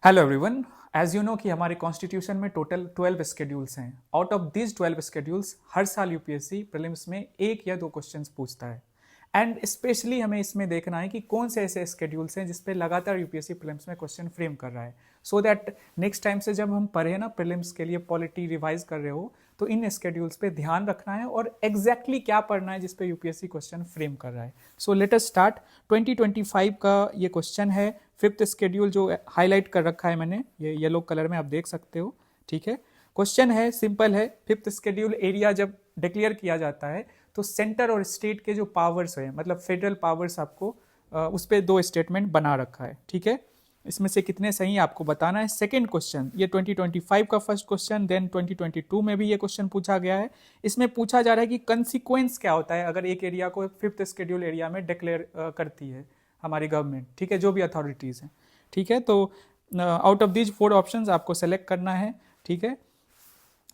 Hello everyone. As you know कि हमारे constitution में टोटल 12 स्केड्यूल्स हैं। आउट ऑफ दिस 12 स्केड्यूल्स हर साल यूपीएससी प्रीलिम्स में एक या दो क्वेश्चंस पूछता है। एंड स्पेशली हमें इसमें देखना है कि कौन से ऐसे स्केड्यूल्स हैं जिस पे लगातार यूपीएससी प्रीलिम्स में क्वेश्चन फ्रेम कर रहा है, सो दैट नेक्स्ट टाइम से जब हम पढ़े ना प्रीलिम्स के लिए पॉलिटी रिवाइज कर रहे हो तो इन स्केड्यूल्स पे ध्यान रखना है और एग्जैक्टली क्या पढ़ना है जिस पे यूपीएससी क्वेश्चन फ्रेम कर रहा है। So let us start. 2025 का ये क्वेश्चन है, फिफ्थ स्केड्यूल जो हाईलाइट कर रखा है मैंने, ये येलो कलर में आप देख सकते हो। ठीक है, क्वेश्चन है, सिंपल है। फिफ्थ स्केड्यूल एरिया जब डिक्लेयर किया जाता है तो सेंटर और स्टेट के जो पावर्स है, मतलब फेडरल पावर्स, आपको उस पर दो स्टेटमेंट बना रखा है। ठीक है, इसमें से कितने सही आपको बताना है। सेकंड क्वेश्चन, ये 2025 का फर्स्ट क्वेश्चन, देन 2022 में भी ये क्वेश्चन पूछा गया है। इसमें पूछा जा रहा है कि कंसिक्वेंस क्या होता है अगर एक एरिया को फिफ्थ स्केड्यूल एरिया में डिक्लेयर करती है हमारी गवर्नमेंट। ठीक है, जो भी अथॉरिटीज़ हैं। ठीक है, तो आउट ऑफ दीज 4 ऑप्शंस आपको सेलेक्ट करना है। ठीक है,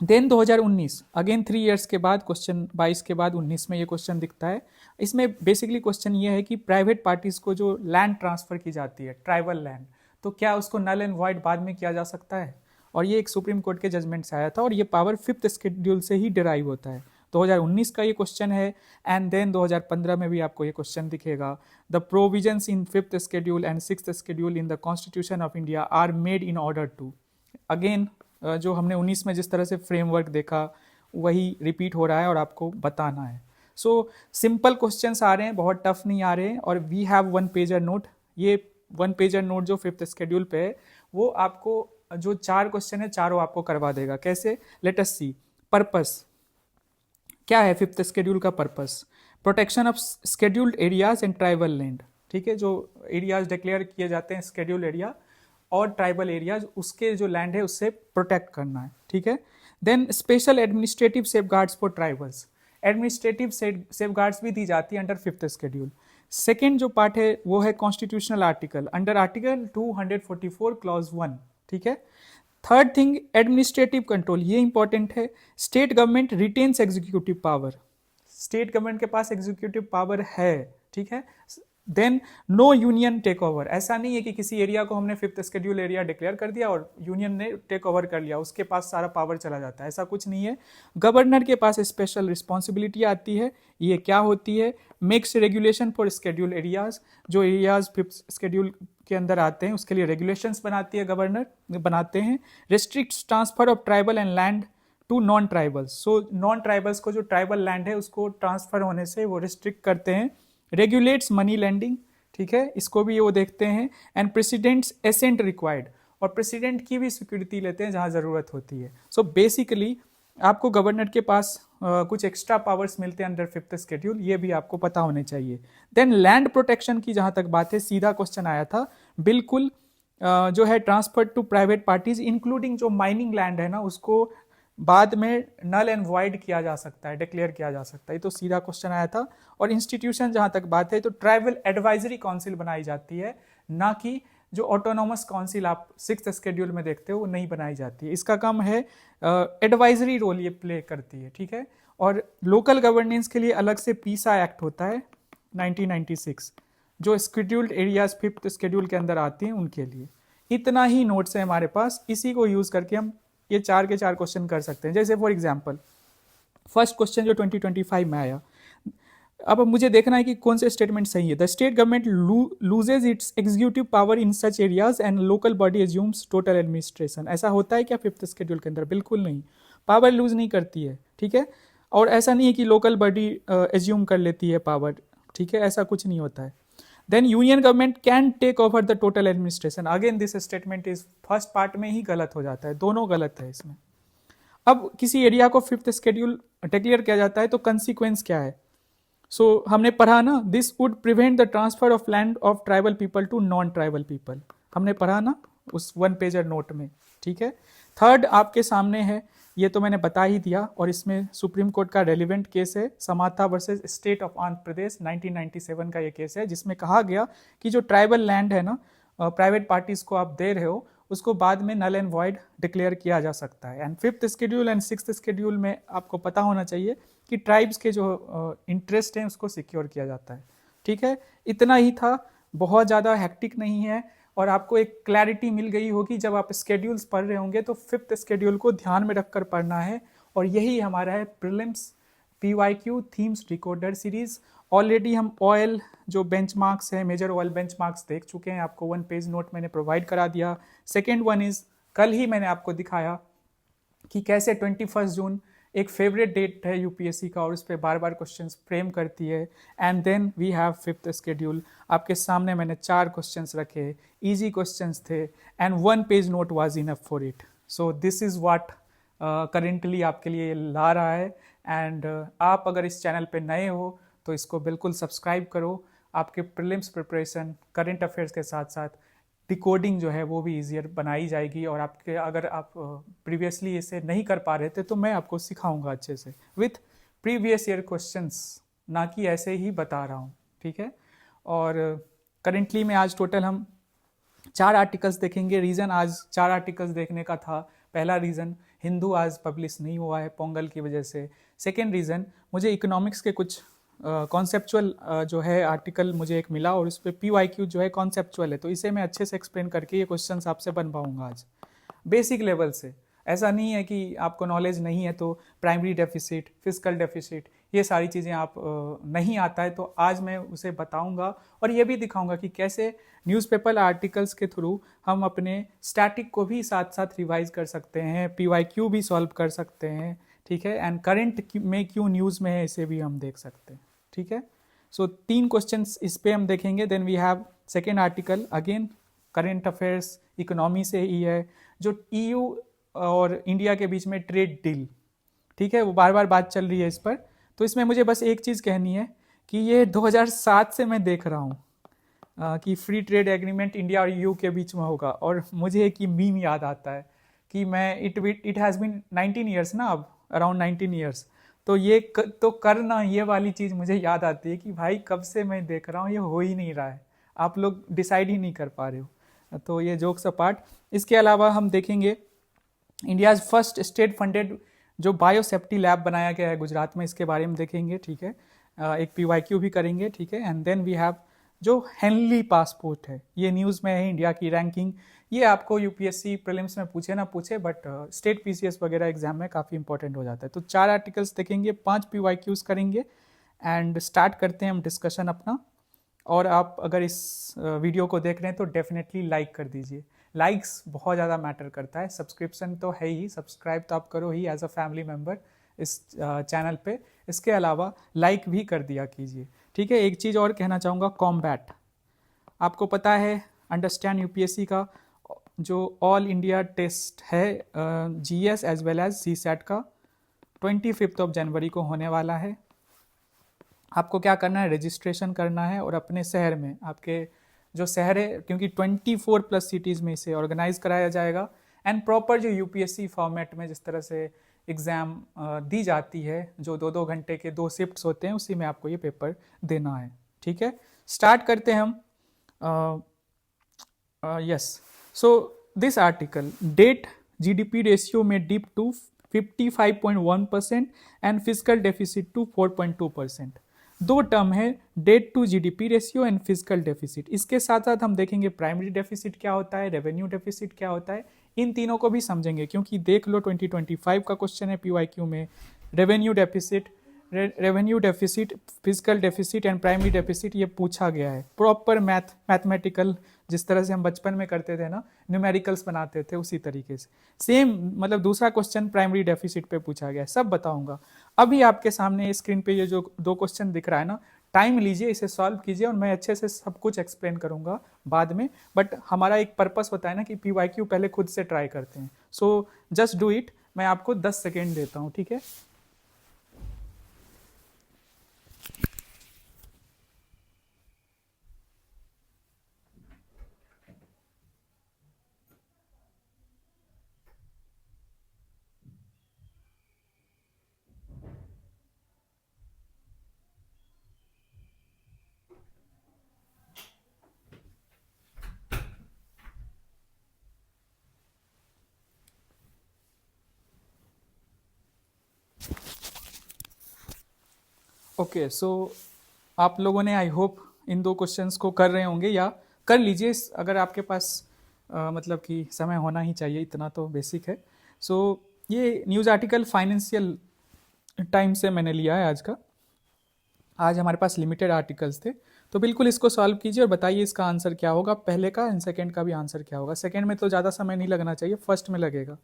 देन 2019 अगेन 3 इयर्स के बाद, क्वेश्चन 22 के बाद 19 में ये क्वेश्चन दिखता है। इसमें बेसिकली क्वेश्चन ये है कि प्राइवेट पार्टीज को जो लैंड ट्रांसफर की जाती है, ट्राइबल लैंड, तो क्या उसको नल एंड वॉइड बाद में किया जा सकता है। और ये एक सुप्रीम कोर्ट के जजमेंट से आया था और ये पावर फिफ्थ शेड्यूल से ही डिराइव होता है। 2019 का ये क्वेश्चन है। एंड देन 2015 में भी आपको ये क्वेश्चन दिखेगा। The provisions in fifth schedule and sixth schedule in the constitution of India are made in order to. Again जो हमने 19 में जिस तरह से फ्रेमवर्क देखा वही रिपीट हो रहा है और आपको बताना है। सो सिंपल क्वेश्चंस आ रहे हैं, बहुत टफ नहीं आ रहे हैं। और वी हैव 1 पेजर नोट। ये 1 पेजर नोट जो फिफ्थ शेड्यूल पे है वो आपको जो 4 क्वेश्चन है चारों आपको करवा देगा। कैसे, लेट अस सी। पर्पस क्या है फिफ्थ शेड्यूल का purpose? Protection of scheduled areas and tribal land. ठीक है, जो एरियाज डिक्लेयर किए जाते हैं शेड्यूल एरिया और ट्राइबल एरियाज, उसके जो लैंड है उससे प्रोटेक्ट करना है। ठीक है, then special administrative safeguards for tribals. Administrative safeguards भी दी जाती है अंडर फिफ्थ शेड्यूल। सेकेंड जो पार्ट है वो है constitutional article under article 244 clause 1। ठीक है, थर्ड थिंग एडमिनिस्ट्रेटिव कंट्रोल, ये इंपॉर्टेंट है। State government retains executive power, state government के पास एग्जीक्यूटिव पावर है। ठीक है, then no union take over. ऐसा नहीं है कि किसी एरिया को हमने फिफ्थ शेड्यूल एरिया डिक्लेयर कर दिया और यूनियन ने टेक ओवर कर लिया, उसके पास सारा पावर चला जाता है, ऐसा कुछ नहीं है। गवर्नर के पास स्पेशल रिस्पॉन्सिबिलिटी आती है। ये क्या होती है? Makes regulation for schedule areas, जो एरियाज फिफ्थ शेड्यूल के अंदर आते हैं उसके लिए रेगुलेशंस बनाती है, गवर्नर बनाते हैं। Restricts transfer of tribal and land to non tribals. So non tribals को जो ट्राइबल लैंड है उसको ट्रांसफर होने से वो रिस्ट्रिक्ट करते हैं। Regulates money lending. ठीक है, इसको भी वो देखते हैं। एंड प्रेसिडेंट्स एसेंट रिक्वायर्ड, और प्रेसिडेंट की भी सिक्योरिटी लेते हैं जहां जरूरत होती है। सो बेसिकली आपको गवर्नर के पास कुछ एक्स्ट्रा पावर्स मिलते हैं अंडर फिफ्थ शेड्यूल, ये भी आपको पता होने चाहिए। देन लैंड प्रोटेक्शन की जहां तक बात है, सीधा क्वेश्चन आया था, बिल्कुल जो है transfer to private parties, including जो माइनिंग लैंड है ना उसको बाद में नल एंड वाइड किया जा सकता है, डिक्लेयर किया जा सकता है। तो सीधा क्वेश्चन आया था। और इंस्टीट्यूशन जहां तक बात है तो ट्राइबल एडवाइजरी काउंसिल बनाई जाती है, ना कि जो ऑटोनोमस काउंसिल आप सिक्स्थ शेड्यूल में देखते हो वो नहीं बनाई जाती है। इसका काम है एडवाइजरी रोल ये प्ले करती है। ठीक है, और लोकल गवर्नेंस के लिए अलग से पीसा एक्ट होता है 1996, जो शेड्यूल्ड एरियाज फिफ्थ शेड्यूल के अंदर आती हैं उनके लिए। इतना ही नोट्स है हमारे पास, इसी को यूज करके हम ये 4 के 4 क्वेश्चन कर सकते हैं। जैसे फॉर एग्जांपल फर्स्ट क्वेश्चन जो 2025 में आया, अब मुझे देखना है कि कौन से स्टेटमेंट सही है। The state government loses it's executive power in such areas and local body assumes total administration. ऐसा होता है क्या फिफ्थ शेड्यूल के अंदर? बिल्कुल नहीं, पावर लूज नहीं करती है। ठीक है, और ऐसा नहीं है कि लोकल बॉडी एज्यूम कर लेती है पावर। ठीक है, ऐसा कुछ नहीं होता है। Then union government can take over the total administration. Again this statement is first part में ही गलत हो जाता है, दोनों गलत है इसमें। अब किसी एरिया को फिफ्थ शेड्यूल डिक्लेयर किया जाता है तो कंसिक्वेंस क्या है? सो हमने पढ़ा ना, this would prevent the transfer of land of tribal people to non tribal people. हमने पढ़ा ना उस 1 पेजर नोट में। ठीक है, थर्ड आपके सामने है, ये तो मैंने बता ही दिया। और इसमें सुप्रीम कोर्ट का रेलिवेंट केस है, समाता versus state of Andhra Pradesh, 1997 का ये केस है, जिसमें कहा गया कि जो ट्राइबल लैंड है ना प्राइवेट पार्टीज को आप दे रहे हो, उसको बाद में नल एंड वॉइड डिक्लेयर किया जा सकता है। And fifth schedule and sixth schedule में आपको पता होना चाहिए कि ट्राइब्स के जो इंटरेस्ट हैं उसको सिक्योर किया जाता है। ठीक है, इतना ही था, बहुत ज़्यादा हैक्टिक नहीं है। और आपको एक क्लैरिटी मिल गई होगी जब आप स्केड्यूल्स पढ़ रहे होंगे तो फिफ्थ स्केड्यूल को ध्यान में रखकर पढ़ना है। और यही हमारा है prelims PYQ themes decoder series. Already हम ऑयल जो बेंचमार्क्स है, मेजर ऑयल बेंचमार्क्स देख चुके हैं, आपको 1 पेज नोट मैंने प्रोवाइड करा दिया। सेकेंड वन इज कल ही मैंने आपको दिखाया कि कैसे 21 जून एक फेवरेट डेट है यूपीएससी का और उस पर बार बार क्वेश्चंस फ्रेम करती है। And then we have fifth schedule. आपके सामने मैंने 4 क्वेश्चंस रखे, इजी क्वेश्चंस थे and 1 page note was enough for it. So this is what currently आपके लिए ला रहा है। एंड आप अगर इस चैनल पे नए हो तो इसको बिल्कुल सब्सक्राइब करो। आपके प्रीलिम्स प्रिपरेशन करंट अफेयर्स के साथ साथ डिकोडिंग जो है वो भी ईजियर बनाई जाएगी। और आपके अगर आप प्रीवियसली इसे नहीं कर पा रहे थे तो मैं आपको सिखाऊंगा अच्छे से विथ प्रीवियस ईयर क्वेश्चंस, ना कि ऐसे ही बता रहा हूँ, ठीक है। और करेंटली में आज टोटल हम 4 आर्टिकल्स देखेंगे। रीज़न आज 4 आर्टिकल्स देखने का था, पहला रीज़न हिंदू आज पब्लिश नहीं हुआ है पोंगल की वजह से। सेकेंड रीज़न मुझे इकोनॉमिक्स के कुछ कॉन्सेप्चुअल जो है आर्टिकल मुझे एक मिला और उस पर PYQ जो है कॉन्सेप्चुअल है, तो इसे मैं अच्छे से एक्सप्लेन करके ये क्वेश्चंस आपसे बनवाऊंगा आज बेसिक लेवल से। ऐसा नहीं है कि आपको नॉलेज नहीं है तो प्राइमरी डेफिसिट, फिजिकल डेफिसिट, ये सारी चीज़ें आप नहीं आता है तो आज मैं उसे बताऊंगा। और ये भी दिखाऊंगा कि कैसे न्यूज़पेपर आर्टिकल्स के थ्रू हम अपने स्टैटिक को भी साथ साथ रिवाइज कर सकते हैं, PYQ भी सॉल्व कर सकते हैं, ठीक है। एंड करंट में क्यों न्यूज़ में है इसे भी हम देख सकते हैं, ठीक है। सो 3 क्वेश्चंस इस पे हम देखेंगे। Then we have second article, again current affairs economy से ही है, जो EU और इंडिया के बीच में ट्रेड डील, ठीक है, वो बार बार बात चल रही है इस पर। तो इसमें मुझे बस एक चीज़ कहनी है कि ये 2007 से मैं देख रहा हूँ कि फ्री ट्रेड एग्रीमेंट इंडिया और EU के बीच में होगा। और मुझे एक मीम याद आता है कि मैं इट हैज़ बीन 19 ईयर्स ना, अब अराउंड 19 ईयर्स, तो ये तो करना, ये वाली चीज़ मुझे याद आती है कि भाई कब से मैं देख रहा हूँ, ये हो ही नहीं रहा है, आप लोग डिसाइड ही नहीं कर पा रहे हो। तो ये जोक्स अपार्ट, इसके अलावा हम देखेंगे इंडियाज़ फर्स्ट स्टेट फंडेड जो बायोसेफ्टी लैब बनाया गया है गुजरात में, इसके बारे में देखेंगे, ठीक है। एक PYQ भी करेंगे, ठीक है। एंड देन वी हैव जो हेनली पासपोर्ट है, ये न्यूज़ में है, इंडिया की रैंकिंग, ये आपको यूपीएससी प्रीलिम्स में पूछे ना पूछे बट स्टेट PCS वगैरह एग्जाम में काफ़ी इंपॉर्टेंट हो जाता है। तो 4 आर्टिकल्स देखेंगे, 5 PYQs करेंगे एंड स्टार्ट करते हैं हम डिस्कशन अपना। और आप अगर इस वीडियो को देख रहे हैं तो डेफिनेटली लाइक कर दीजिए, लाइक्स बहुत ज़्यादा मैटर करता है। सब्सक्रिप्शन तो है ही, सब्सक्राइब तो आप करो ही एज अ फैमिली मेम्बर इस चैनल पे, इसके अलावा लाइक भी कर दिया कीजिए, ठीक है। एक चीज़ और कहना चाहूँगा, कॉम्बैट, आपको पता है अंडरस्टैंड यूपीएससी का जो ऑल इंडिया टेस्ट है GS as well as CSAT का 25 जनवरी को होने वाला है। आपको क्या करना है, रजिस्ट्रेशन करना है और अपने शहर में, आपके जो शहर है, क्योंकि 24+ सिटीज़ में इसे ऑर्गेनाइज कराया जाएगा। एंड प्रॉपर जो यूपीएससी फॉर्मेट में जिस तरह से एग्ज़ाम दी जाती है, जो 2-2 घंटे के 2 शिफ्ट्स होते हैं, उसी में आपको ये पेपर देना है, ठीक है। स्टार्ट करते हैं हम। Yes, so this article, debt GDP ratio में dip to 55.1% and fiscal deficit to 4.2%। 2 term है, debt to GDP ratio and fiscal deficit. इसके साथ साथ हम देखेंगे प्राइमरी डेफिसिट क्या होता है, रेवेन्यू डेफिसिट क्या होता है, इन तीनों को भी समझेंगे। क्योंकि देख लो 2025 का क्वेश्चन है PYQ में, revenue deficit, physical deficit and primary deficit ये पूछा गया है। प्रॉपर मैथमेटिकल, जिस तरह से हम बचपन में करते थे ना, न्यूमेरिकल्स बनाते थे, उसी तरीके से सेम, मतलब दूसरा क्वेश्चन प्राइमरी डेफिसिट पे पूछा गया है, सब बताऊंगा। अभी आपके सामने स्क्रीन पे ये जो 2 क्वेश्चन दिख रहा है ना, टाइम लीजिए, इसे सॉल्व कीजिए और मैं अच्छे से सब कुछ एक्सप्लेन करूंगा बाद में। बट हमारा एक पर्पस होता है ना कि PYQ पहले खुद से ट्राई करते हैं। So just do it. मैं आपको 10 सेकेंड देता हूँ, ठीक है। ओके, सो आप लोगों ने आई होप इन 2 क्वेश्चंस को कर रहे होंगे या कर लीजिए अगर आपके पास मतलब कि समय होना ही चाहिए, इतना तो बेसिक है। सो ये न्यूज़ आर्टिकल फाइनेंशियल टाइम से मैंने लिया है आज का। आज हमारे पास लिमिटेड आर्टिकल्स थे, तो बिल्कुल इसको सॉल्व कीजिए और बताइए इसका आंसर क्या होगा, पहले का एंड सेकंड का भी आंसर क्या होगा। सेकंड में तो ज़्यादा समय नहीं लगना चाहिए, फर्स्ट में लगेगा,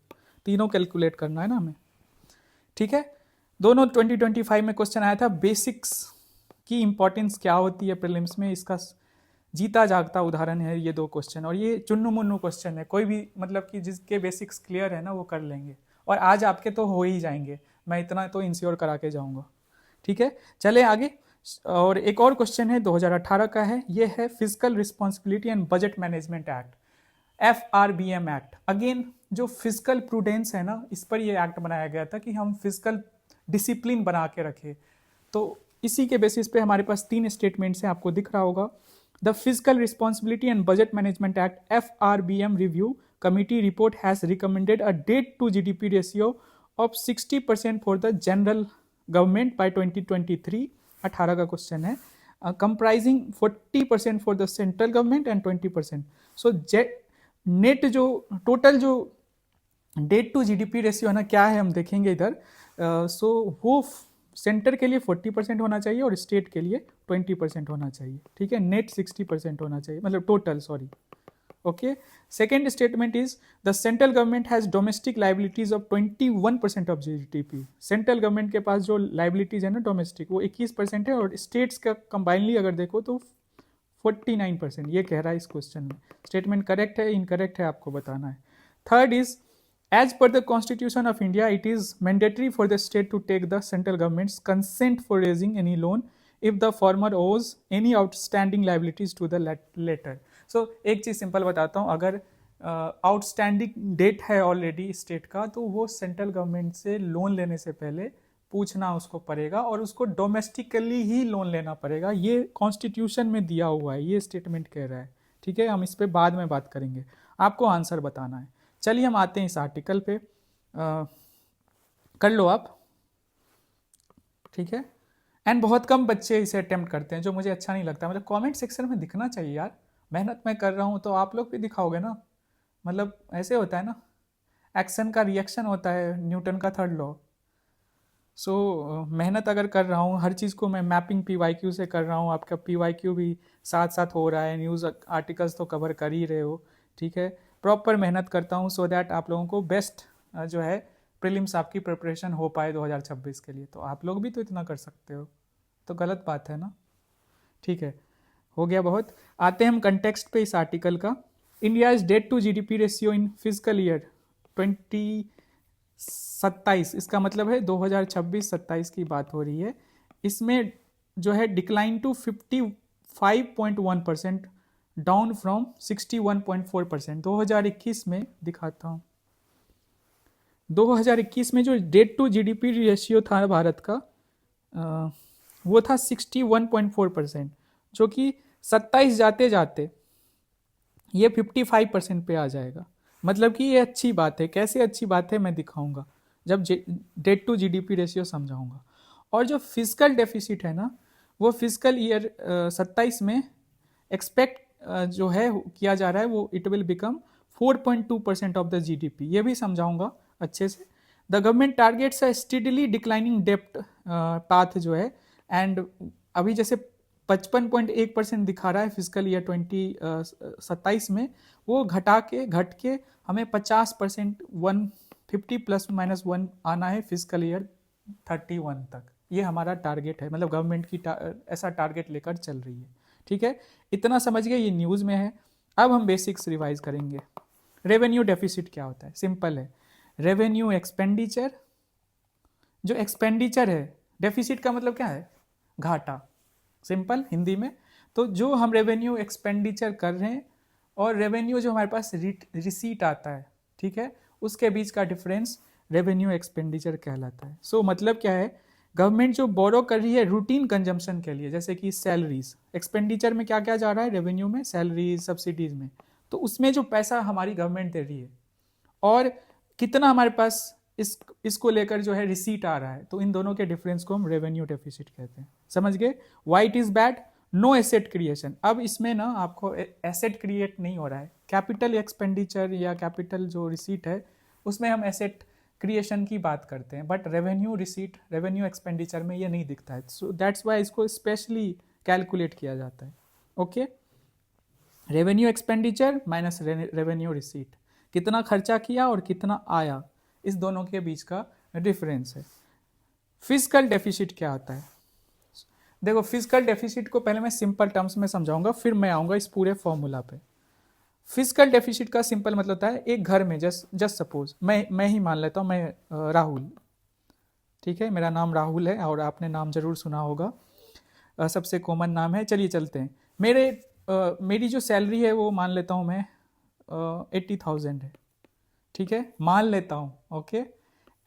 तीनों कैलकुलेट करना है ना हमें। ठीक है, दोनों 2025 में क्वेश्चन आया था, बेसिक्स की इंपॉर्टेंस क्या होती है प्रीलिम्स में, इसका जीता जागता उदाहरण है ये दो क्वेश्चन। और ये चुन्नू मुन्नू क्वेश्चन है, कोई भी मतलब कि जिसके बेसिक्स क्लियर है ना वो कर लेंगे, और आज आपके तो हो ही जाएंगे, मैं इतना तो इंश्योर करा के जाऊंगा। ठीक है, चले आगे। और एक और क्वेश्चन है 2018 का है, ये है physical responsibility and budget management act, FRBM act. Again जो फिजिकल प्रूडेंस है ना, इस पर ये एक्ट बनाया गया था कि हम फिजिकल डिसिप्लिन बना के रखें। तो इसी के बेसिस पे हमारे पास 3 स्टेटमेंट्स हैं, आपको दिख रहा होगा। The fiscal responsibility and budget management act FRBM review committee report has recommended a debt to GDP ratio of 60% for the general government by 2023। 18 का क्वेश्चन है, comprising 40% for the central government and 20%। So net जो total जो debt to GDP ratio है ना, क्या है हम देखेंगे इधर। सो वो सेंटर के लिए 40% होना चाहिए और स्टेट के लिए 20% होना चाहिए। ठीक है, नेट 60% होना चाहिए, मतलब total, sorry. Okay, second statement is the central government has domestic liabilities of 21% of GDP। Central government के पास जो लाइबिलिटीज है ना डोमेस्टिक, वो 21% है, और स्टेट्स का कंबाइनली अगर देखो तो 49%। ये कह रहा है इस क्वेश्चन में। स्टेटमेंट करेक्ट है इनकरेक्ट है आपको बताना है। Third is as per the Constitution of India, it is mandatory for the state to take the central government's consent for raising any loan if the former owes any outstanding liabilities to the latter. So एक चीज़ simple बताता हूँ, अगर outstanding date है already state का, तो वो central government से loan लेने से पहले पूछना उसको पड़ेगा, और उसको डोमेस्टिकली ही लोन लेना पड़ेगा। ये कॉन्स्टिट्यूशन में दिया हुआ है, ये स्टेटमेंट कह रहा है। ठीक है, हम इस पर बाद में बात करेंगे, आपको आंसर बताना है। चलिए हम आते हैं इस आर्टिकल पे, कर लो आप। ठीक है, एंड बहुत कम बच्चे इसे अटेम्प्ट करते हैं, जो मुझे अच्छा नहीं लगता। मतलब कमेंट सेक्शन में दिखना चाहिए यार, मेहनत मैं कर रहा हूँ तो आप लोग भी दिखाओगे ना। मतलब ऐसे होता है ना, एक्शन का रिएक्शन होता है, न्यूटन का थर्ड लॉ। सो मेहनत अगर कर रहा हूँ, हर चीज़ को मैं मैपिंग PYQ से कर रहा हूँ, आपका PYQ भी साथ साथ हो रहा है, न्यूज़ आर्टिकल्स तो कवर कर ही रहे हो। ठीक है, प्रॉपर मेहनत करता हूँ सो दैट आप लोगों को बेस्ट जो है प्रीलिम्स आपकी प्रिपरेशन हो पाए 2026 के लिए। तो आप लोग भी तो इतना कर सकते हो, तो गलत बात है ना। ठीक है, हो गया बहुत। आते हैं हम कंटेक्स्ट पे इस आर्टिकल का। India is debt to GDP ratio in fiscal year 2027, इसका मतलब है 2026-27 की बात हो रही है। इसमें जो है डिक्लाइन टू 55.1%, डाउन फ्रॉम 61.4%। 2021 में दिखाता हूँ, 2021 में जो डेट टू GDP रेशियो था भारत का, वो था 61.4%, जो कि 27 जाते जाते ये 55% पे आ जाएगा। मतलब कि ये अच्छी बात है। कैसे अच्छी बात है मैं दिखाऊंगा जब डेट टू GDP रेशियो समझाऊंगा। और जो फिजिकल डेफिसिट है ना, वो फिजिकल ईयर 27 में एक्सपेक्ट जो है किया जा रहा है, वो it will become 4.2% of the GDP। ये भी समझाऊंगा अच्छे से। The government targets a steadily declining डेप्ट पाथ जो है, एंड अभी जैसे 55.1% दिखा रहा है फिजिकल ईयर 2027 में, वो घट के हमें 50%, 150 ±1 आना है फिजिकल ईयर 31 तक। ये हमारा टारगेट है, मतलब गवर्नमेंट की ऐसा टारगेट लेकर चल रही है। ठीक है, इतना समझ गए, ये न्यूज़ में है। अब हम बेसिक्स रिवाइज करेंगे। रेवेन्यू डेफिसिट क्या होता है? सिंपल है, रेवेन्यू एक्सपेंडिचर, जो एक्सपेंडिचर है, डेफिसिट का मतलब क्या है? घाटा, सिंपल हिंदी में। तो जो हम रेवेन्यू एक्सपेंडिचर कर रहे हैं और रेवेन्यू जो हमारे पास रिसीट आता है, ठीक है, उसके बीच का डिफरेंस रेवेन्यू एक्सपेंडिचर कहलाता है। सो मतलब क्या है, गवर्नमेंट जो बोरो कर रही है रूटीन कंजम्पशन के लिए, जैसे कि सैलरीज, एक्सपेंडिचर में क्या क्या जा रहा है? रेवेन्यू में सैलरीज, सब्सिडीज में। तो उसमें जो पैसा हमारी गवर्नमेंट दे रही है और कितना हमारे पास इसको लेकर जो है रिसीट आ रहा है, तो इन दोनों के डिफरेंस को हम रेवेन्यू डेफिसिट कहते हैं। समझ गए? Why it is bad? No asset creation. अब इसमें ना आपको एसेट क्रिएट नहीं हो रहा है, कैपिटल एक्सपेंडिचर या कैपिटल जो रिसीट है उसमें हम एसेट क्रिएशन की बात करते हैं, but revenue receipt, revenue expenditure में ये नहीं दिखता है, सो दैट्स वाई इसको स्पेशली कैलकुलेट किया जाता है। Okay, revenue expenditure minus revenue receipt, कितना खर्चा किया और कितना आया, इस दोनों के बीच का डिफरेंस है। फिजिकल डेफिसिट क्या होता है? देखो, फिजिकल डेफिसिट को पहले मैं सिंपल टर्म्स में समझाऊंगा, फिर मैं आऊंगा इस पूरे फॉर्मूला पे। फिजिकल डेफिसिट का सिंपल मतलब होता है एक घर में जस्ट सपोज मैं ही मान लेता हूँ, मैं राहुल, ठीक है, मेरा नाम राहुल है और आपने नाम जरूर सुना होगा, सबसे कॉमन नाम है। चलिए चलते हैं, मेरी जो सैलरी है वो मान लेता हूँ मैं 80,000 है, ठीक है, मान लेता हूँ। ओके,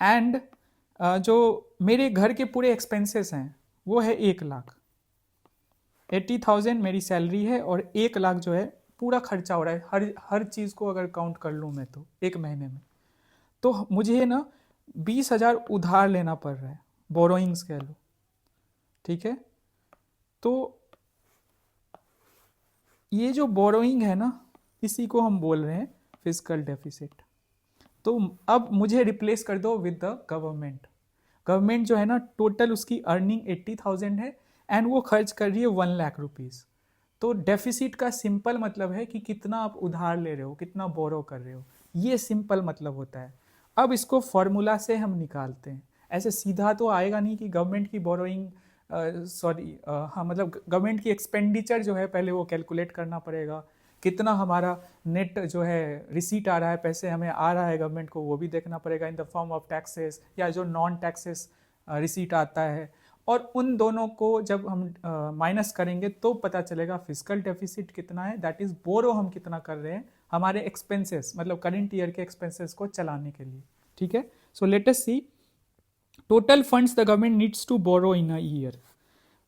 एंड जो मेरे घर के पूरे एक्सपेंसेस हैं वो है 1,00,000। 80,000 मेरी सैलरी है और 1,00,000 जो है पूरा खर्चा हो रहा है, हर चीज़ को अगर काउंट कर लूँ मैं तो एक महीने में, तो मुझे ना 20,000 उधार लेना पड़ रहा है, बोरोइंग्स कह लो, ठीक है। तो ये जो बोरोइंग है ना, इसी को हम बोल रहे हैं फिजिकल डेफिसिट। तो अब मुझे रिप्लेस कर दो विद द गवर्नमेंट। गवर्नमेंट जो है ना, टोटल उसकी अर्निंग 80,000 है एंड वो खर्च कर रही है 1,00,000 रुपीज़। तो डेफिसिट का सिंपल मतलब है कि कितना आप उधार ले रहे हो, कितना बोरो कर रहे हो, ये सिंपल मतलब होता है। अब इसको फॉर्मूला से हम निकालते हैं, ऐसे सीधा तो आएगा नहीं कि गवर्नमेंट की बोरोइंग, हाँ मतलब गवर्नमेंट की एक्सपेंडिचर जो है पहले वो कैलकुलेट करना पड़ेगा, कितना हमारा नेट जो है रिसीट आ रहा है, पैसे हमें आ रहा है गवर्नमेंट को, वो भी देखना पड़ेगा in the form of taxes या जो नॉन टैक्सेस रिसीट आता है, और उन दोनों को जब हम माइनस करेंगे तो पता चलेगा फिजिकल डेफिसिट कितना है, दैट इज बोरो हम कितना कर रहे हैं हमारे एक्सपेंसेस, मतलब करंट ईयर के एक्सपेंसेस को चलाने के लिए, ठीक है। So let us see total funds the government needs to borrow in a year.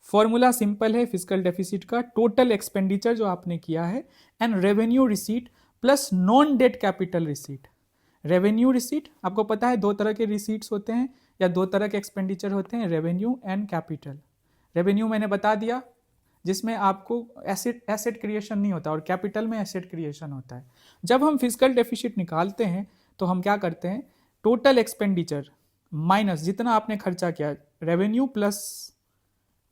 Formula simple है फिजिकल डेफिसिट का, टोटल एक्सपेंडिचर जो आपने किया है and revenue receipt plus non debt capital receipt. Revenue receipt आपको पता है दो तरह के रिसीट्स होते हैं या दो तरह के एक्सपेंडिचर होते हैं, रेवेन्यू एंड कैपिटल। रेवेन्यू मैंने बता दिया जिसमें आपको एसेट क्रिएशन नहीं होता, और कैपिटल में एसेट क्रिएशन होता है। जब हम फिजिकल डेफिसिट निकालते हैं तो हम क्या करते हैं, टोटल एक्सपेंडिचर माइनस जितना आपने खर्चा किया, रेवेन्यू प्लस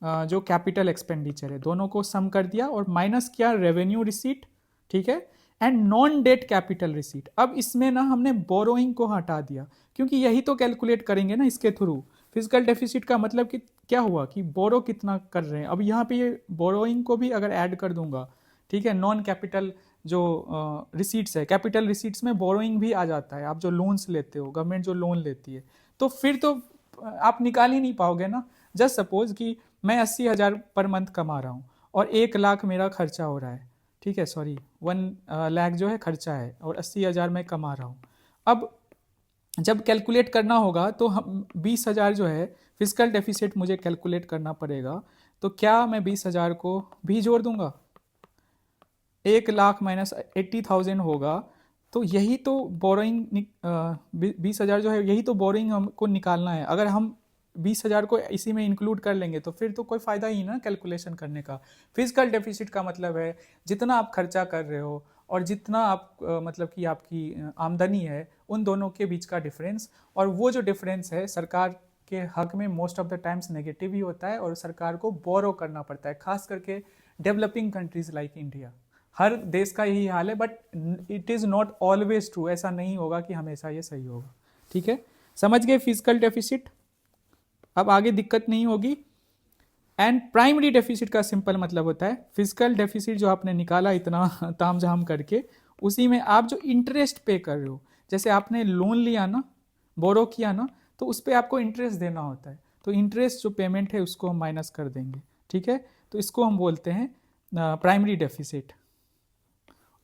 जो कैपिटल एक्सपेंडिचर है, दोनों को सम कर दिया और माइनस किया रेवेन्यू रिसीट, ठीक है, and non debt capital receipt. अब इसमें ना हमने बोरोइंग को हटा दिया, क्योंकि यही तो कैलकुलेट करेंगे ना इसके थ्रू। फिजिकल डेफिसिट का मतलब कि क्या हुआ कि बोरो कितना कर रहे हैं। अब यहाँ पे ये बोरोइंग को भी अगर ऐड कर दूंगा, ठीक है, नॉन कैपिटल जो रिसीट्स है, कैपिटल रिसीट्स में बोरोइंग भी आ जाता है, आप जो लोन्स लेते हो, गवर्नमेंट जो लोन लेती है, तो फिर तो आप निकाल ही नहीं पाओगे ना। जस्ट सपोज कि मैं 80,000 पर मंथ कमा रहा हूँ और 1,00,000 मेरा खर्चा हो रहा है, ठीक है, सॉरी 1,00,000 जो है खर्चा है और 80,000 मैं कमा रहा हूँ। अब जब कैलकुलेट करना होगा तो हम 20,000 जो है फिजिकल डेफिसिट मुझे कैलकुलेट करना पड़ेगा, तो क्या मैं 20,000 को भी जोड़ दूंगा, 1,00,000 माइनस 80,000 होगा, तो यही तो बोरोइंग 20,000 जो है यही तो बोरोइंग हमको निकालना है। अगर हम 20,000 को इसी में इंक्लूड कर लेंगे तो फिर तो कोई फायदा ही ना कैलकुलेशन करने का। फिजिकल डेफिसिट का मतलब है जितना आप खर्चा कर रहे हो और जितना आप मतलब कि आपकी आमदनी है, उन दोनों के बीच का डिफरेंस, और वो जो डिफरेंस है सरकार के हक में most of the times negative ही होता है और सरकार को बोरो करना पड़ता है, खास करके डेवलपिंग कंट्रीज लाइक इंडिया। हर देश का यही हाल है, but it is not always true, ऐसा नहीं होगा कि हमेशा ये सही होगा, ठीक है। समझ गए फिजिकल डेफिसिट, अब आगे दिक्कत नहीं होगी। एंड प्राइमरी डेफिसिट का सिंपल मतलब होता है फिजिकल डेफिसिट जो आपने निकाला इतना तामझाम करके, उसी में आप जो इंटरेस्ट पे कर रहे हो, जैसे आपने लोन लिया ना, बोरो किया ना, तो उस पर आपको इंटरेस्ट देना होता है, तो इंटरेस्ट जो पेमेंट है उसको हम माइनस कर देंगे, ठीक है। तो इसको हम बोलते हैं प्राइमरी डेफिसिट।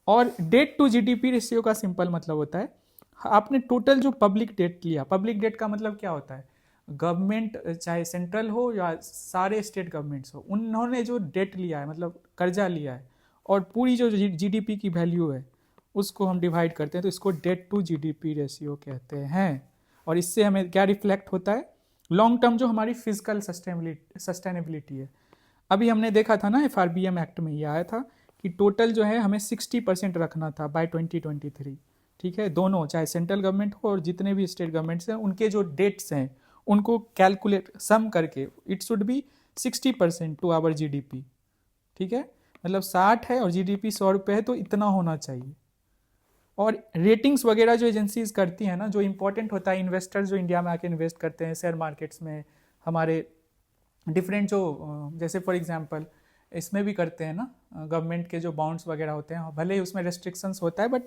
और डेट टू जीडीपी रेशियो का सिंपल मतलब होता है आपने टोटल जो पब्लिक डेट लिया, पब्लिक डेट का मतलब क्या होता है, गवर्नमेंट चाहे सेंट्रल हो या सारे स्टेट गवर्नमेंट्स हो, उन्होंने जो डेट लिया है मतलब कर्जा लिया है, और पूरी जो जीडीपी की वैल्यू है उसको हम डिवाइड करते हैं, तो इसको डेट टू जीडीपी रेशियो कहते हैं। और इससे हमें क्या रिफ्लेक्ट होता है, लॉन्ग टर्म जो हमारी फिजिकल सस्टेनेबिलिटी है। अभी हमने देखा था ना FRBM एक्ट में ये आया था कि टोटल जो है हमें 60% रखना था बाय 2023, ठीक है। दोनों, चाहे सेंट्रल गवर्नमेंट हो और जितने भी स्टेट गवर्नमेंट्स हैं, उनके जो डेट्स हैं उनको कैलकुलेट सम करके it should be 60% to our GDP, ठीक है। मतलब 60 है और GDP 100 रुपये है तो इतना होना चाहिए। और रेटिंग्स वगैरह जो एजेंसीज करती हैं ना, जो इंपॉर्टेंट होता है, इन्वेस्टर्स जो इंडिया में आके इन्वेस्ट करते हैं शेयर मार्केट्स में, हमारे डिफरेंट जो जैसे फॉर एग्जांपल इसमें भी करते हैं ना, गवर्नमेंट के जो बॉन्ड्स वगैरह होते हैं, भले ही उसमें रेस्ट्रिक्शंस होता है बट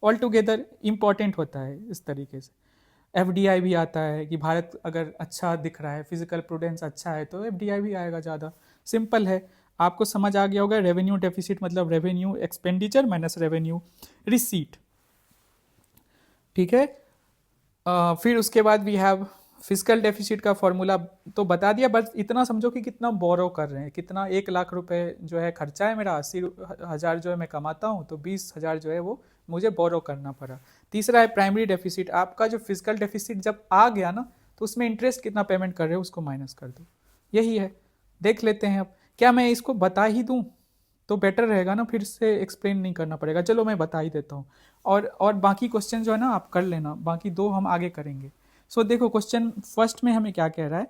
ऑल टुगेदर इम्पॉर्टेंट होता है इस तरीके से। FDI भी आता है कि भारत अगर अच्छा दिख रहा है, फिजिकल प्रूडेंस अच्छा है, तो FDI भी आएगा ज़्यादा। सिंपल है, आपको समझ आ गया होगा। रेवेन्यू डेफिसिट मतलब revenue expenditure minus revenue receipt, ठीक है। फिर उसके बाद वी हैव फिजिकल डेफिसिट का फॉर्मूला तो बता दिया, बस इतना समझो कि कितना बोरो कर रहे हैं, कितना 1 लाख रुपए जो है खर्चा है मेरा, 80,000 जो है मैं कमाता हूँ, तो 20,000 जो है वो मुझे बोरो करना पड़ा। तीसरा है प्राइमरी डेफिसिट, आपका जो फिजिकल डेफिसिट जब आ गया ना, तो उसमें इंटरेस्ट कितना पेमेंट कर रहे हो उसको माइनस कर दो, यही है। देख लेते हैं अब, क्या मैं इसको बता ही दूँ तो बेटर रहेगा ना, फिर से एक्सप्लेन नहीं करना पड़ेगा। चलो मैं बता ही देता हूँ, और बाकी क्वेश्चन जो है ना आप कर लेना, बाकी 2 हम आगे करेंगे। सो देखो क्वेश्चन फर्स्ट में हमें क्या कह रहा है,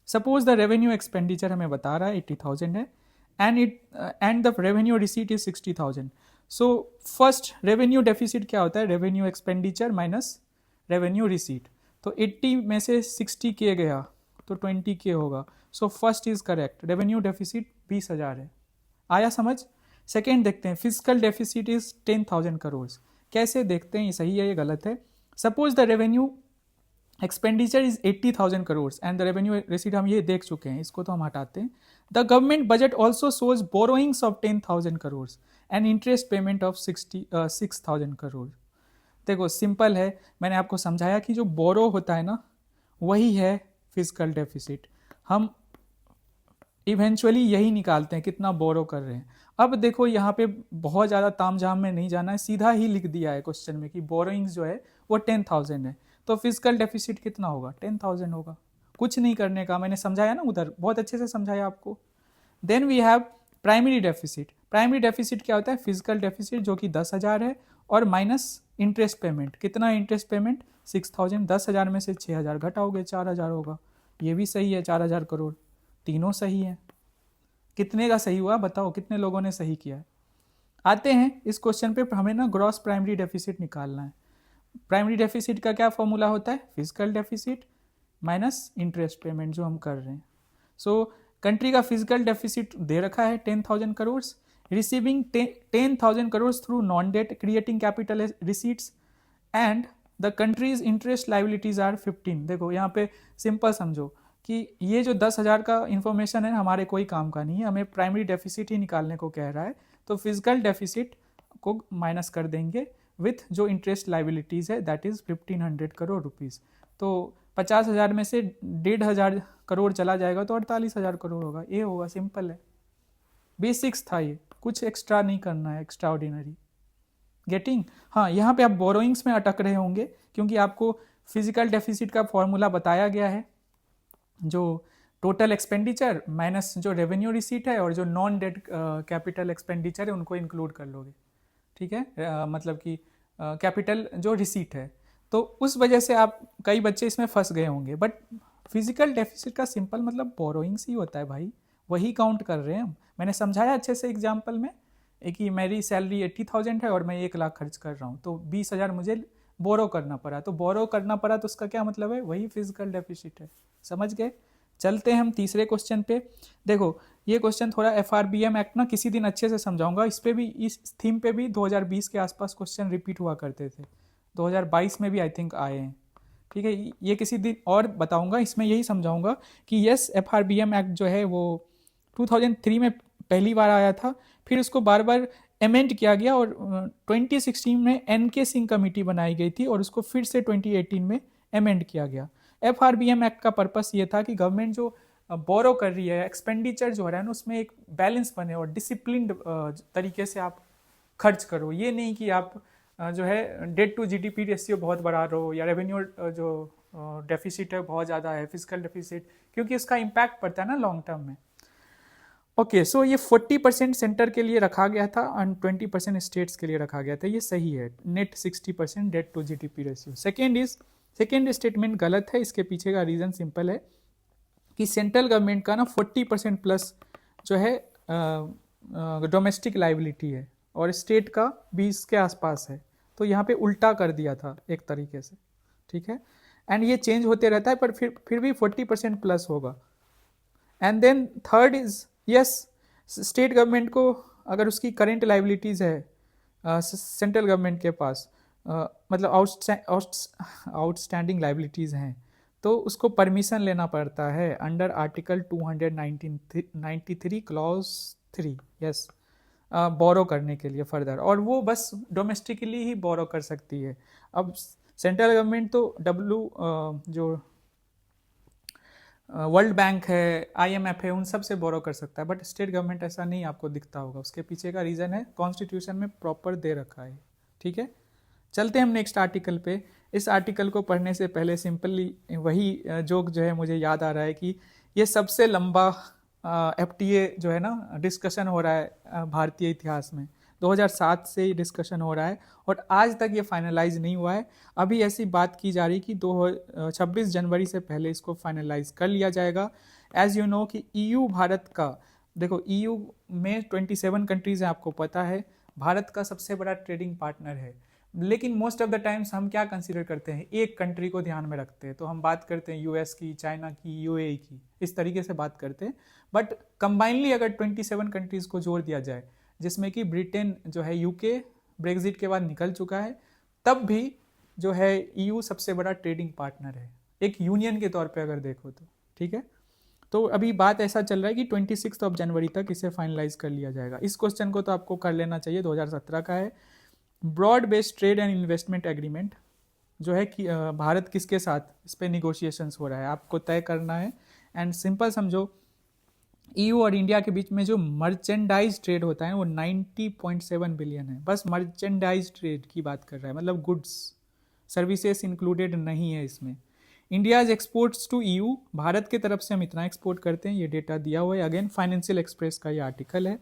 सपोज द रेवेन्यू एक्सपेंडिचर हमें बता रहा है 80,000 है, and the revenue receipt is 60,000। So first revenue deficit क्या होता है, revenue expenditure minus revenue receipt. तो 80 में से 60 के गया तो 20 के होगा। So first is correct, revenue deficit 20,000 है। आया समझ। सेकेंड देखते हैं, फिजिकल डेफिसिट इज 10,000 करोड़। कैसे देखते हैं, ये सही है ये गलत है। Suppose the revenue expenditure is 80,000 crore and the revenue receipt, हम ये देख चुके हैं, इसको तो हम हटाते हैं। The government budget also shows borrowings of 10,000 crore and interest payment of 6,000 crore. देखो सिंपल है, मैंने आपको समझाया कि जो बोरो होता है ना वही है फिजिकल डेफिसिट। हम इवेंचुअली यही निकालते हैं कितना बोरो कर रहे हैं। अब देखो यहाँ पे बहुत ज़्यादा तामझाम में नहीं जाना है, सीधा ही लिख दिया है क्वेश्चन में कि बोरोइंग्स जो है वो 10,000 है, तो फिजिकल डेफिसिट कितना होगा, 10,000 होगा। कुछ नहीं करने का, मैंने समझाया ना उधर, बहुत अच्छे से समझाया आपको। Then we have primary deficit. Primary deficit क्या होता है, फिजिकल डेफिसिट जो कि 10,000 है और माइनस इंटरेस्ट पेमेंट। कितना इंटरेस्ट पेमेंट, 6,000। 10,000 में से 6,000 घटाओगे 4,000 होगा। ये भी सही है, 4,000 करोड़, तीनों सही है। कितने का सही हुआ बताओ, कितने लोगों ने सही किया है। आते हैं इस क्वेश्चन पे, हमें ना ग्रॉस प्राइमरी डेफिसिट निकालना है। प्राइमरी डेफिसिट का क्या फॉर्मूला होता है, fiscal deficit minus interest payment जो हम कर रहे हैं। सो कंट्री का फिजिकल डेफिसिट दे रखा है 10,000 crore, receiving 10,000 crore through non debt creating capital receipts and the country's interest liabilities are 15। देखो यहाँ पे सिंपल समझो कि ये जो 10,000 का इंफॉर्मेशन है हमारे कोई काम का नहीं है, हमें प्राइमरी डेफिसिट ही निकालने को कह रहा है। तो फिजिकल डेफिसिट को माइनस कर देंगे विथ जो इंटरेस्ट लाइबिलिटीज़ है, दैट इज़ 1,500 करोड़ रुपीज़। तो 50,000 में से 1,500 करोड़ चला जाएगा तो 48,000 करोड़ होगा, ये होगा। सिंपल है, बेसिक्स था ये, कुछ एक्स्ट्रा नहीं करना है, एक्स्ट्रा ऑर्डिनरी। गेटिंग। हाँ, यहाँ पे आप बोरोइंग्स में अटक रहे होंगे क्योंकि आपको फिजिकल डेफिसिट का फॉर्मूला बताया गया है, जो टोटल एक्सपेंडिचर माइनस जो रेवेन्यू रिसीट है और जो नॉन डेट कैपिटल एक्सपेंडिचर है उनको इंक्लूड कर लोगे, ठीक है। मतलब कि कैपिटल जो रिसीट है, तो उस वजह से आप कई बच्चे इसमें फंस गए होंगे। बट फिजिकल डेफिसिट का सिंपल मतलब बोरोइंग्स ही होता है भाई, वही काउंट कर रहे हैं हम। मैंने समझाया अच्छे से एग्जाम्पल में कि मेरी सैलरी 80,000 है और मैं 1 लाख खर्च कर रहा हूँ, तो 20,000 मुझे बोरो करना पड़ा। तो बोरो करना पड़ा तो उसका क्या मतलब है, वही फिजिकल डेफिसिट है। समझ गए। चलते हैं हम तीसरे क्वेश्चन पे। देखो ये क्वेश्चन थोड़ा FRBM एक्ट ना किसी दिन अच्छे से समझाऊंगा, इस पे भी, इस थीम पे भी 2020 के आसपास क्वेश्चन रिपीट हुआ करते थे, 2022 में भी आई थिंक आए हैं, ठीक है। ये किसी दिन और बताऊंगा, इसमें यही समझाऊंगा कि यस FRBM एक्ट जो है वो 2003 में पहली बार आया था, फिर उसको बार बार अमेंड किया गया और 2016 में NK सिंह कमेटी बनाई गई थी और उसको फिर से 2018 में अमेंड किया गया। FRBM एक्ट का पर्पस ये था कि गवर्नमेंट जो बोरो कर रही है, एक्सपेंडिचर जो हो रहा है ना, उसमें एक बैलेंस बने और डिसिप्लिन्ड तरीके से आप खर्च करो। ये नहीं कि आप जो है डेट टू GDP रेशियो बहुत बढ़ा रहो, या रेवेन्यू जो डेफिसिट है बहुत ज़्यादा है, फिजिकल डेफिसिट, क्योंकि उसका इम्पैक्ट पड़ता है ना लॉन्ग टर्म में। ओके, सो ये 40% सेंटर के लिए रखा गया था एंड 20% स्टेट्स के लिए रखा गया था, ये सही है। Net 60% debt to GDP ratio. Second statement गलत है। इसके पीछे का रीज़न सिंपल है कि सेंट्रल गवर्नमेंट का ना 40% प्लस जो है डोमेस्टिक लाइबिलिटी है और स्टेट का 20 के आसपास है। तो यहाँ पे उल्टा कर दिया था एक तरीके से, ठीक है। एंड ये चेंज होते रहता है, पर फिर भी 40% प्लस होगा। And then third is yes, state government को अगर उसकी करेंट लाइबिलिटीज़ है सेंट्रल गवर्नमेंट के पास, मतलब आउटस्टैंडिंग लाइबिलिटीज़ हैं, तो उसको परमिशन लेना पड़ता है अंडर आर्टिकल 293 क्लॉज 3, यस, बोरो करने के लिए फर्दर। और वो बस डोमेस्टिकली ही बोरो कर सकती है। अब सेंट्रल गवर्नमेंट तो जो वर्ल्ड बैंक है, IMF है, उन सब से बोरो कर सकता है, बट स्टेट गवर्नमेंट ऐसा नहीं आपको दिखता होगा। उसके पीछे का रीज़न है कॉन्स्टिट्यूशन में प्रॉपर दे रखा है, ठीक है। चलते हैं हम नेक्स्ट आर्टिकल पे। इस आर्टिकल को पढ़ने से पहले सिंपली वही जोक जो है मुझे याद आ रहा है कि ये सबसे लंबा FTA जो है ना डिस्कशन हो रहा है भारतीय इतिहास में। 2007 से ही डिस्कशन हो रहा है और आज तक ये फाइनलाइज नहीं हुआ है। अभी ऐसी बात की जा रही कि 26 जनवरी से पहले इसको फाइनलाइज कर लिया जाएगा। एज यू नो कि EU भारत का, देखो EU में 27 कंट्रीज हैं, आपको पता है। भारत का सबसे बड़ा ट्रेडिंग पार्टनर है, लेकिन मोस्ट ऑफ द टाइम्स हम क्या कंसीडर करते हैं, एक कंट्री को ध्यान में रखते हैं। तो हम बात करते हैं US की, चाइना की, UAE की, इस तरीके से बात करते हैं। बट कंबाइनली अगर 27 कंट्रीज को जोड़ दिया जाए, जिसमें कि ब्रिटेन जो है, UK ब्रेग्जिट के बाद निकल चुका है, तब भी जो है EU सबसे बड़ा ट्रेडिंग पार्टनर है, एक यूनियन के तौर पे अगर देखो तो, ठीक है। तो अभी बात ऐसा चल रहा है कि 26 जनवरी तक इसे फाइनलाइज कर लिया जाएगा। इस क्वेश्चन को तो आपको कर लेना चाहिए, 2017 का है। Broad based trade and investment agreement जो है कि भारत किसके साथ इस पर निगोशिएशंस हो रहा है, आपको तय करना है। एंड सिंपल समझो, EU और इंडिया के बीच में जो मर्चेंडाइज ट्रेड होता है वो 90.7 बिलियन है। बस मर्चेंडाइज ट्रेड की बात कर रहा है, मतलब गुड्स, सर्विसेज इंक्लूडेड नहीं है इसमें। India's exports to EU, Bharat की तरफ से हम इतना एक्सपोर्ट करते हैं, ये डेटा दिया हुआ है। अगेन फाइनेंशियल एक्सप्रेस का ये आर्टिकल है।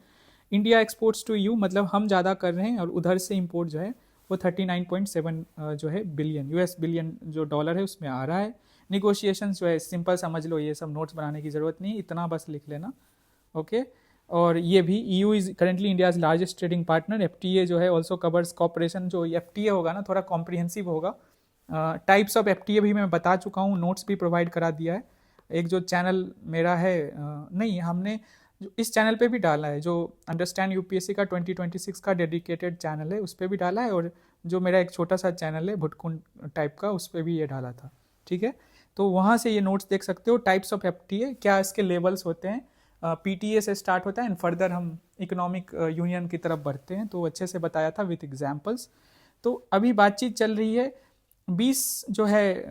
इंडिया एक्सपोर्ट्स टू EU मतलब हम ज़्यादा कर रहे हैं और उधर से इंपोर्ट जो है वो 39.7 जो है बिलियन, US बिलियन जो डॉलर है उसमें आ रहा है। निगोशिएशन जो है सिंपल समझ लो, ये सब नोट्स बनाने की ज़रूरत नहीं, इतना बस लिख लेना, ओके। और ये भी EU is currently India's largest trading partner. FTA जो है ऑल्सो कवर्स कॉपरेशन। जो FTA होगा ना थोड़ा कॉम्प्रिहेंसिव होगा। टाइप्स ऑफ FTA भी मैं बता चुका हूँ, नोट्स भी प्रोवाइड करा दिया है। एक जो चैनल मेरा है, नहीं हमने जो इस चैनल पे भी डाला है, जो अंडरस्टैंड UPSC का 2026 का डेडिकेटेड चैनल है, उस पर भी डाला है। और जो मेरा एक छोटा सा चैनल है भुटकुन टाइप का, उस पर भी ये डाला था, ठीक है। तो वहाँ से ये नोट्स देख सकते हो। टाइप्स ऑफ FTA, क्या इसके लेवल्स होते हैं, PTA से स्टार्ट होता है एंड फर्दर हम इकोनॉमिक यूनियन की तरफ बढ़ते हैं। तो अच्छे से बताया था विथ एग्जाम्पल्स। तो अभी बातचीत चल रही है, 20 जो है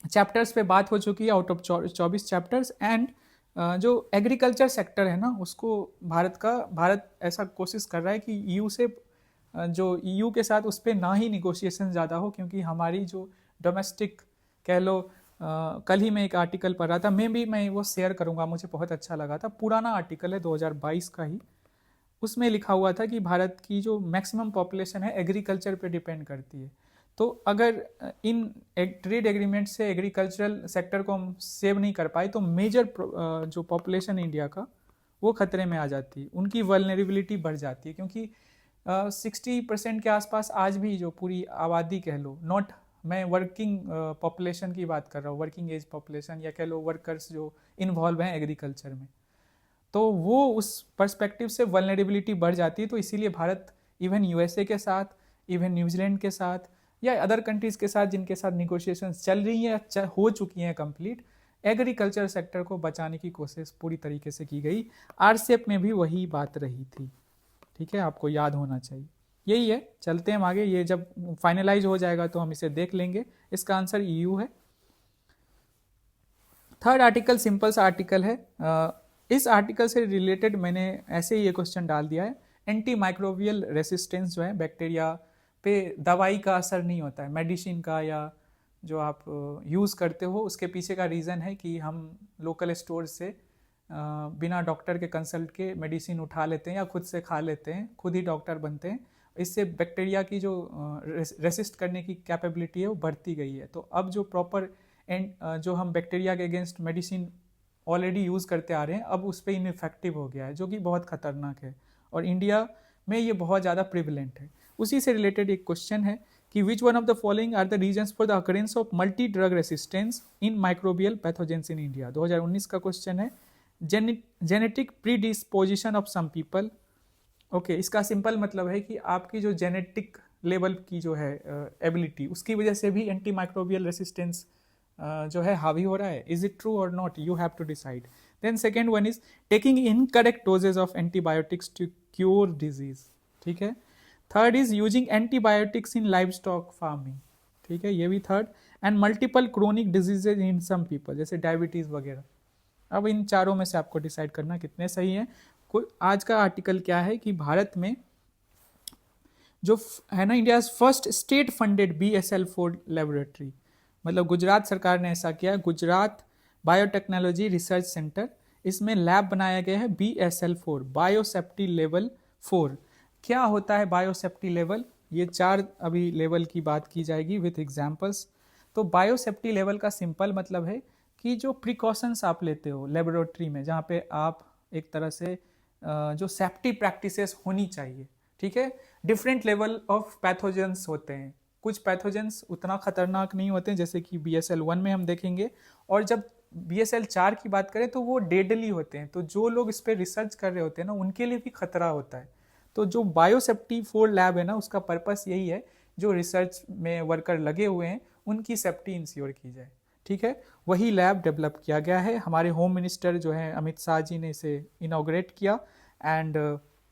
चैप्टर्स पे बात हो चुकी है आउट ऑफ 24 चैप्टर्स। एंड जो एग्रीकल्चर सेक्टर है ना, उसको भारत ऐसा कोशिश कर रहा है कि EU से जो EU के साथ उस पर ना ही निगोशिएशन ज़्यादा हो, क्योंकि हमारी जो डोमेस्टिक कह लो, कल ही मैं एक आर्टिकल पढ़ रहा था, मैं वो शेयर करूँगा, मुझे बहुत अच्छा लगा था। पुराना आर्टिकल है 2022 का ही, उसमें लिखा हुआ था कि भारत की जो मैक्सिमम पॉपुलेशन है एग्रीकल्चर पे डिपेंड करती है। तो अगर इन ट्रेड एग्रीमेंट से एग्रीकल्चरल सेक्टर को हम सेव नहीं कर पाए, तो मेजर जो पॉपुलेशन है इंडिया का वो खतरे में आ जाती है, उनकी वल्नरेबिलिटी बढ़ जाती है। क्योंकि 60% के आसपास आज भी जो पूरी आबादी कह लो, नॉट मैं वर्किंग पॉपुलेशन की बात कर रहा हूँ, वर्किंग एज पॉपुलेशन या कह लो वर्कर्स जो इन्वॉल्व हैं एग्रीकल्चर में, तो वो उस पर्सपेक्टिव से वल्नरेबिलिटी बढ़ जाती है। तो इसीलिए भारत इवन USA के साथ, इवन न्यूजीलैंड के साथ या अदर कंट्रीज़ के साथ जिनके साथ निगोशिएशंस चल रही हैं, हो चुकी हैं कंप्लीट, एग्रीकल्चर सेक्टर को बचाने की कोशिश पूरी तरीके से की गई। RCEP में भी वही बात रही थी, ठीक है, आपको याद होना चाहिए। यही है, चलते हैं हम आगे। ये जब फाइनलाइज हो जाएगा तो हम इसे देख लेंगे। इसका आंसर EU है। थर्ड आर्टिकल सिंपल सा आर्टिकल है। इस आर्टिकल से रिलेटेड मैंने ऐसे ही ये क्वेश्चन डाल दिया है। एंटी माइक्रोबियल रेसिस्टेंस जो है, बैक्टीरिया पे दवाई का असर नहीं होता है, मेडिसिन का या जो आप यूज़ करते हो, उसके पीछे का रीज़न है कि हम लोकल स्टोर से बिना डॉक्टर के कंसल्ट के मेडिसिन उठा लेते हैं या खुद से खा लेते हैं, खुद ही डॉक्टर बनते हैं। इससे बैक्टीरिया की जो रेसिस्ट करने की कैपेबिलिटी है वो बढ़ती गई है। तो अब जो प्रॉपर जो हम बैक्टीरिया के अगेंस्ट मेडिसिन ऑलरेडी यूज़ करते आ रहे हैं, अब उस पर इनइफेक्टिव हो गया है, जो कि बहुत खतरनाक है और इंडिया में ये बहुत ज़्यादा प्रिवलेंट है। उसी से रिलेटेड एक क्वेश्चन है कि which one of the following are the reasons for the occurrence of multi drug resistance in microbial pathogens in India. 2019 का क्वेश्चन है। Genetic predisposition of some people. Okay, इसका सिंपल मतलब है कि आपकी जो जेनेटिक लेवल की जो है एबिलिटी, उसकी वजह से भी एंटी माइक्रोबियल रेसिस्टेंस जो है हावी हो रहा है। इज इट ट्रू और not, you have to decide. Then second one is taking incorrect doses of antibiotics to cure disease. ठीक है। Third is using antibiotics in livestock farming. ठीक है, ये भी third. And multiple chronic diseases in some people, जैसे diabetes वगैरह। अब इन चारों में से आपको डिसाइड करना कितने सही है। आज का आर्टिकल क्या है कि भारत में जो है ना, India first state funded BSL-4 laboratory, मतलब गुजरात सरकार ने ऐसा किया, गुजरात बायोटेक्नोलॉजी रिसर्च सेंटर, इसमें लैब बनाया गया है BSL-4, बायोसेफ्टी लेवल 4। क्या होता है बायोसेफ्टी लेवल? ये 4 अभी लेवल की बात की जाएगी विथ एग्जाम्पल्स। तो बायोसेफ्टी लेवल का सिंपल मतलब है कि जो प्रिकॉशंस आप लेते हो लेबोरेटरी में, जहाँ पे आप एक तरह से जो सेफ्टी प्रैक्टिसेस होनी चाहिए। ठीक है। डिफरेंट लेवल ऑफ पैथोजेंस होते हैं। कुछ पैथोजेंस उतना खतरनाक नहीं होते हैं, जैसे कि BSL-1 में हम देखेंगे, और जब BSL-4 की बात करें तो वो डेडली होते हैं। तो जो लोग इस पर रिसर्च कर रहे होते हैं ना, उनके लिए भी खतरा होता है। तो जो बायोसेफ्टी 4 लैब है ना, उसका पर्पस यही है, जो रिसर्च में वर्कर लगे हुए हैं उनकी सेफ्टी इंश्योर की जाए। ठीक है, वही लैब डेवलप किया गया है। हमारे होम मिनिस्टर जो है अमित शाह जी ने इसे इनॉग्रेट किया एंड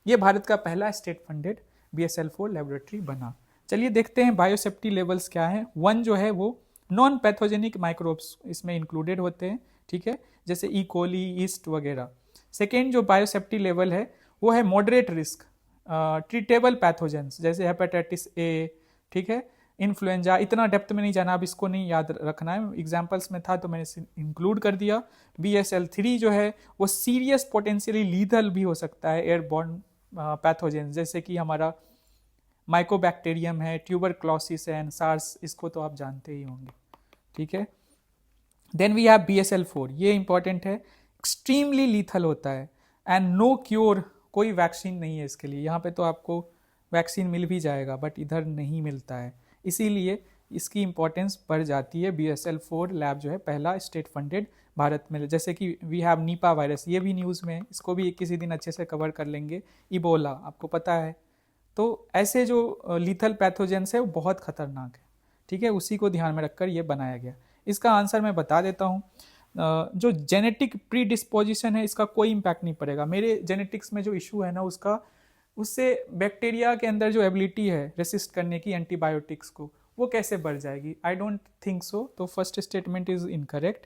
ये भारत का पहला स्टेट फंडेड BSL-4 लेबोरेटरी बना। चलिए देखते हैं बायोसेफ्टी लेवल्स क्या है। 1 जो है वो नॉन पैथोजेनिक माइक्रोब्स इसमें इंक्लूडेड होते हैं। ठीक है, जैसे ई कोली, ईस्ट वगैरह। सेकेंड जो बायोसेफ्टी लेवल है वो है मॉडरेट रिस्क ट्रीटेबल पैथोजेंस, जैसे हेपेटाइटिस A। ठीक है, इन्फ्लुएंजा। इतना डेप्थ में नहीं जाना, अब इसको नहीं याद रखना है, एग्जाम्पल्स में था तो मैंने इसे इंक्लूड कर दिया। BSL-3 जो है वो सीरियस पोटेंशियली लीथल भी हो सकता है एयरबॉर्न पैथोजेंस, जैसे कि हमारा माइकोबैक्टीरियम है, ट्यूबरक्लोसिस है, सार्स, इसको तो आप जानते ही होंगे। ठीक है। देन वी हैव BSL-4, ये इंपॉर्टेंट है, एक्सट्रीमली लीथल होता है एंड नो क्योर, कोई वैक्सीन नहीं है इसके लिए। यहाँ पे तो आपको वैक्सीन मिल भी जाएगा बट इधर नहीं मिलता है, इसीलिए इसकी इंपॉर्टेंस बढ़ जाती है। BSL-4 लैब जो है पहला स्टेट फंडेड भारत में। जैसे कि वी हैव नीपा वायरस, ये भी न्यूज़ में है, इसको भी किसी दिन अच्छे से कवर कर लेंगे। इबोला आपको पता है। तो ऐसे जो लीथल पैथोजेंस है वो बहुत खतरनाक है। ठीक है, उसी को ध्यान में रखकर ये बनाया गया। इसका आंसर मैं बता देता हूँ। जो जेनेटिक प्री डिस्पोजिशन है इसका कोई इम्पैक्ट नहीं पड़ेगा। मेरे जेनेटिक्स में जो इशू है ना, उससे बैक्टीरिया के अंदर जो एबिलिटी है रेसिस्ट करने की एंटीबायोटिक्स को, वो कैसे बढ़ जाएगी? I don't think so. तो first statement is incorrect.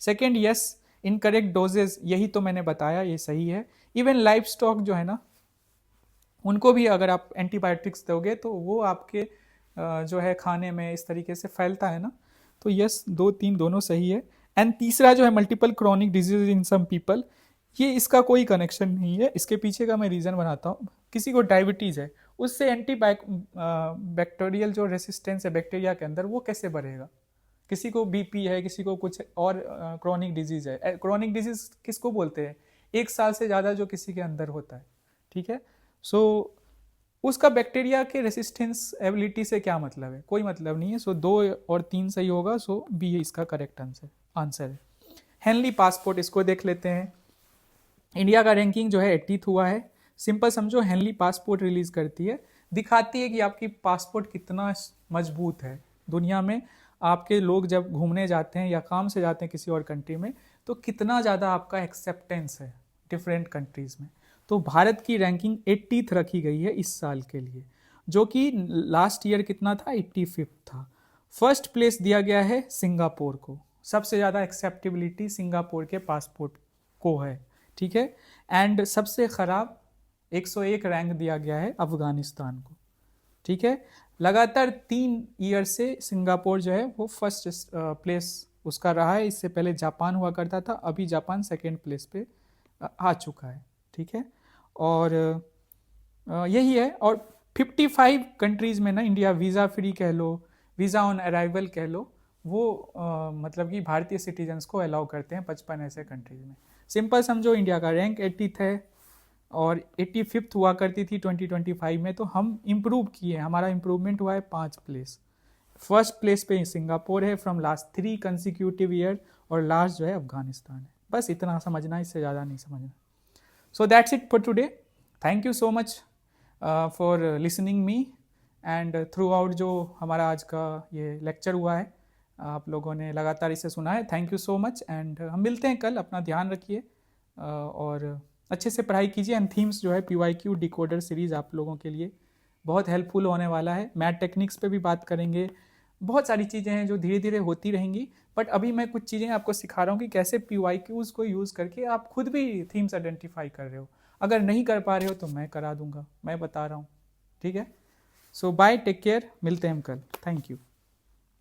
Second, yes, incorrect doses, यही तो मैंने बताया, ये सही है। इवन लाइफ स्टॉक जो है ना, उनको भी अगर आप एंटीबायोटिक्स दोगे तो वो आपके जो है खाने में इस तरीके से फैलता है ना। तो यस, 2, 3 दोनों सही है। एंड तीसरा जो है multiple chronic disease in some people, ये इसका कोई कनेक्शन नहीं है। इसके पीछे का मैं रीज़न बनाता हूँ। किसी को डायबिटीज़ है, उससे बैक्टीरियल जो रेसिस्टेंस है बैक्टीरिया के अंदर, वो कैसे बढ़ेगा? किसी को BP है, किसी को कुछ और क्रोनिक डिजीज़ है। क्रोनिक डिजीज़ किसको बोलते हैं? 1 साल से ज़्यादा जो किसी के अंदर होता है। ठीक है, सो उसका बैक्टीरिया के रेसिस्टेंस एबिलिटी से क्या मतलब है? कोई मतलब नहीं है। सो 2 और 3 सही होगा। सो B इसका करेक्ट आंसर है। हेनली पासपोर्ट, इसको देख लेते हैं। इंडिया का रैंकिंग जो है 80th हुआ है। सिंपल समझो, हेनली पासपोर्ट रिलीज करती है, दिखाती है कि आपकी पासपोर्ट कितना मजबूत है। दुनिया में आपके लोग जब घूमने जाते हैं या काम से जाते हैं किसी और कंट्री में, तो कितना ज़्यादा आपका एक्सेप्टेंस है डिफरेंट कंट्रीज़ में। तो भारत की रैंकिंग 80th रखी गई है इस साल के लिए, जो कि लास्ट ईयर कितना था? 85th था। फर्स्ट प्लेस दिया गया है सिंगापुर को, सबसे ज़्यादा एक्सेप्टेबिलिटी सिंगापुर के पासपोर्ट को है। ठीक है, एंड सबसे ख़राब 101 रैंक दिया गया है अफगानिस्तान को। ठीक है, लगातार 3 ईयर से सिंगापुर जो है वो फर्स्ट प्लेस उसका रहा है। इससे पहले जापान हुआ करता था, अभी जापान सेकेंड प्लेस पे आ चुका है, ठीक है। और यही है। और 55 कंट्रीज़ में ना इंडिया वीज़ा फ्री कह लो, वीज़ा ऑन अराइवल कह लो, वो मतलब कि भारतीय सिटीजन्स को अलाउ करते हैं 55 ऐसे कंट्रीज़ में। सिंपल समझो, इंडिया का रैंक 80th है और 85th हुआ करती थी 2025 में, तो हम इम्प्रूव किए, हमारा इम्प्रूवमेंट हुआ है 5 प्लेस। फर्स्ट प्लेस पे सिंगापुर है फ्रॉम लास्ट 3 कंसिक्यूटिव ईयर, और लास्ट जो है अफगानिस्तान है। बस इतना समझना, इससे ज़्यादा नहीं समझना। So that's it for today. Thank you so much for listening me, and through out जो हमारा आज का ये लेक्चर हुआ है, आप लोगों ने लगातार इसे सुना है। Thank you so much, and हम मिलते हैं कल। अपना ध्यान रखिए और अच्छे से पढ़ाई कीजिए। एंड थीम्स जो है PYQ डिकोडर सीरीज़ आप लोगों के लिए बहुत हेल्पफुल होने वाला है। मैथ टेक्निक्स पे भी बात करेंगे, बहुत सारी चीज़ें हैं जो धीरे धीरे होती रहेंगी। बट अभी मैं कुछ चीज़ें आपको सिखा रहा हूँ कि कैसे PYQs को यूज़ करके आप खुद भी थीम्स आइडेंटिफाई कर रहे हो। अगर नहीं कर पा रहे हो तो मैं करा दूंगा, मैं बता रहा हूँ, ठीक है। सो बाय, टेक केयर, मिलते हैं हम कल। Thank you.